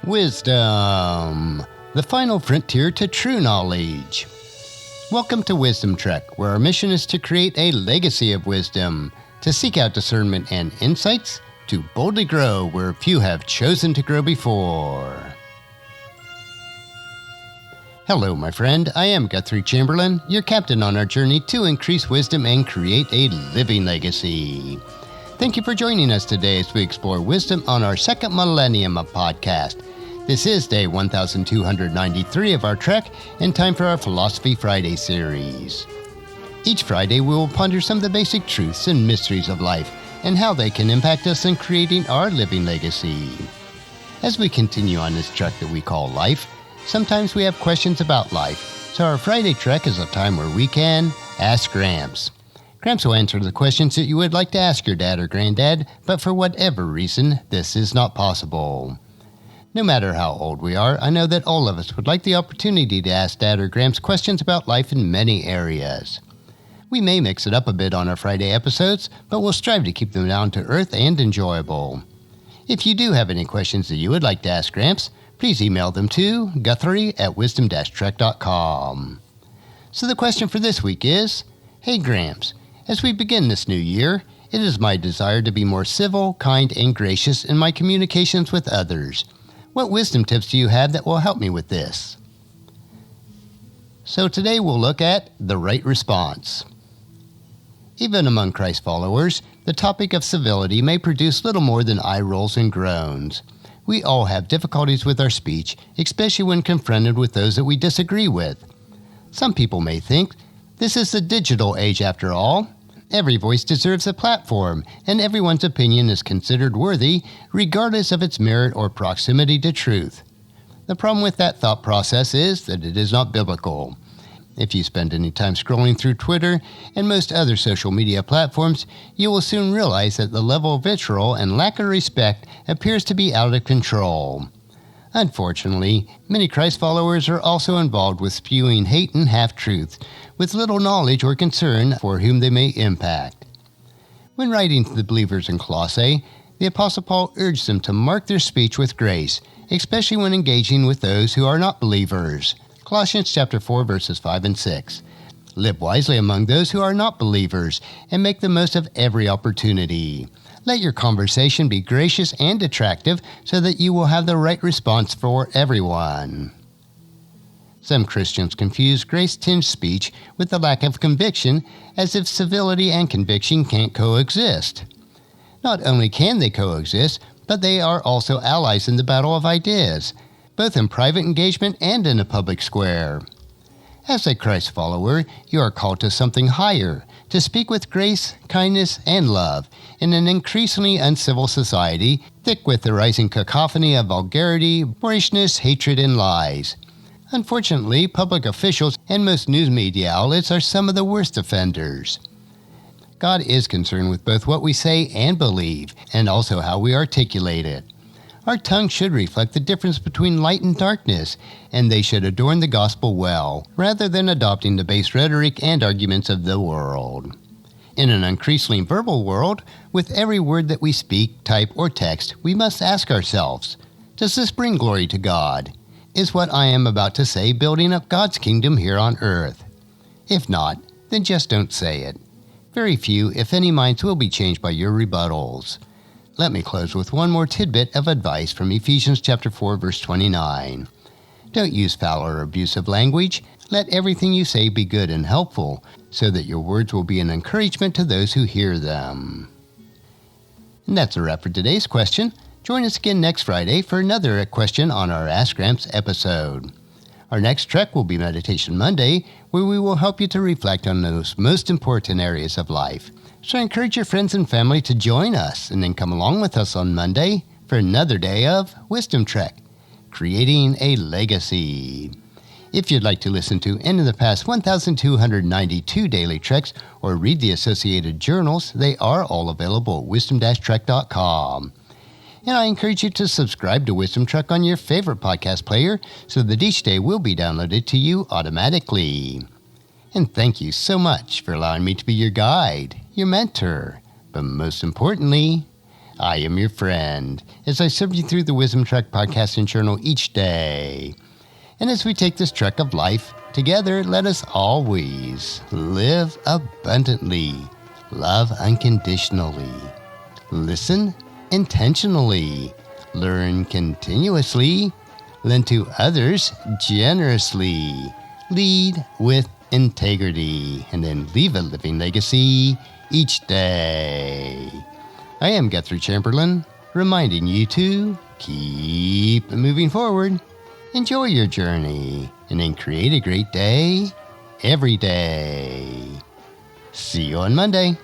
Wisdom, the final frontier to true knowledge. Welcome to Wisdom Trek, where our mission is to create a legacy of wisdom, to seek out discernment and insights, to boldly grow where few have chosen to grow before. Hello, my friend. I am Guthrie Chamberlain, your captain on our journey to increase wisdom and create a living legacy. Thank you for joining us today as we explore wisdom on our second millennium of podcast. This is day 1293 of our trek and time for our Philosophy Friday series. Each Friday we will ponder some of the basic truths and mysteries of life and how they can impact us in creating our living legacy. As we continue on this trek that we call life, sometimes we have questions about life, so our Friday trek is a time where we can Ask Gramps. Gramps will answer the questions that you would like to ask your dad or granddad, but for whatever reason, this is not possible. No matter how old we are, I know that all of us would like the opportunity to ask Dad or Gramps questions about life in many areas. We may mix it up a bit on our Friday episodes, but we'll strive to keep them down to earth and enjoyable. If you do have any questions that you would like to ask Gramps, please email them to guthrie@wisdom-trek.com. So the question for this week is, Hey Gramps, as we begin this new year, it is my desire to be more civil, kind, and gracious in my communications with others. What wisdom tips do you have that will help me with this? So today we'll look at the right response. Even among Christ followers, the topic of civility may produce little more than eye rolls and groans. We all have difficulties with our speech, especially when confronted with those that we disagree with. Some people may think, this is the digital age after all. Every voice deserves a platform, and everyone's opinion is considered worthy, regardless of its merit or proximity to truth. The problem with that thought process is that it is not biblical. If you spend any time scrolling through Twitter and most other social media platforms, you will soon realize that the level of vitriol and lack of respect appears to be out of control. Unfortunately, many Christ followers are also involved with spewing hate and half-truths, with little knowledge or concern for whom they may impact. When writing to the believers in Colossae, the Apostle Paul urged them to mark their speech with grace, especially when engaging with those who are not believers. Colossians chapter 4, verses 5 and 6. Live wisely among those who are not believers, and make the most of every opportunity. Let your conversation be gracious and attractive so that you will have the right response for everyone. Some Christians confuse grace-tinged speech with the lack of conviction, as if civility and conviction can't coexist. Not only can they coexist, but they are also allies in the battle of ideas, both in private engagement and in a public square. As a Christ follower, you are called to something higher, to speak with grace, kindness, and love in an increasingly uncivil society, thick with the rising cacophony of vulgarity, borishness, hatred, and lies. Unfortunately, public officials and most news media outlets are some of the worst offenders. God is concerned with both what we say and believe, and also how we articulate it. Our tongue should reflect the difference between light and darkness, and they should adorn the gospel well, rather than adopting the base rhetoric and arguments of the world. In an increasingly verbal world, with every word that we speak, type, or text, we must ask ourselves, does this bring glory to God? Is what I am about to say building up God's kingdom here on earth? If not, then just don't say it. Very few, if any, minds will be changed by your rebuttals. Let me close with one more tidbit of advice from Ephesians chapter 4, verse 29. Don't use foul or abusive language. Let everything you say be good and helpful, so that your words will be an encouragement to those who hear them. And that's a wrap for today's question. Join us again next Friday for another question on our Ask Gramps episode. Our next trek will be Meditation Monday, where we will help you to reflect on those most important areas of life. So I encourage your friends and family to join us and then come along with us on Monday for another day of Wisdom Trek, creating a legacy. If you'd like to listen to any of the past 1,292 daily treks or read the associated journals, they are all available at wisdom-trek.com. And I encourage you to subscribe to Wisdom Trek on your favorite podcast player so that each day will be downloaded to you automatically. And thank you so much for allowing me to be your guide, your mentor, but most importantly, I am your friend as I serve you through the Wisdom Trek podcast and journal each day. And as we take this trek of life together, let us always live abundantly, love unconditionally, listen intentionally, learn continuously, lend to others generously, lead with integrity, and then leave a living legacy each day. I am Guthrie Chamberlain, reminding you to keep moving forward, enjoy your journey, and then create a great day every day. See you on Monday.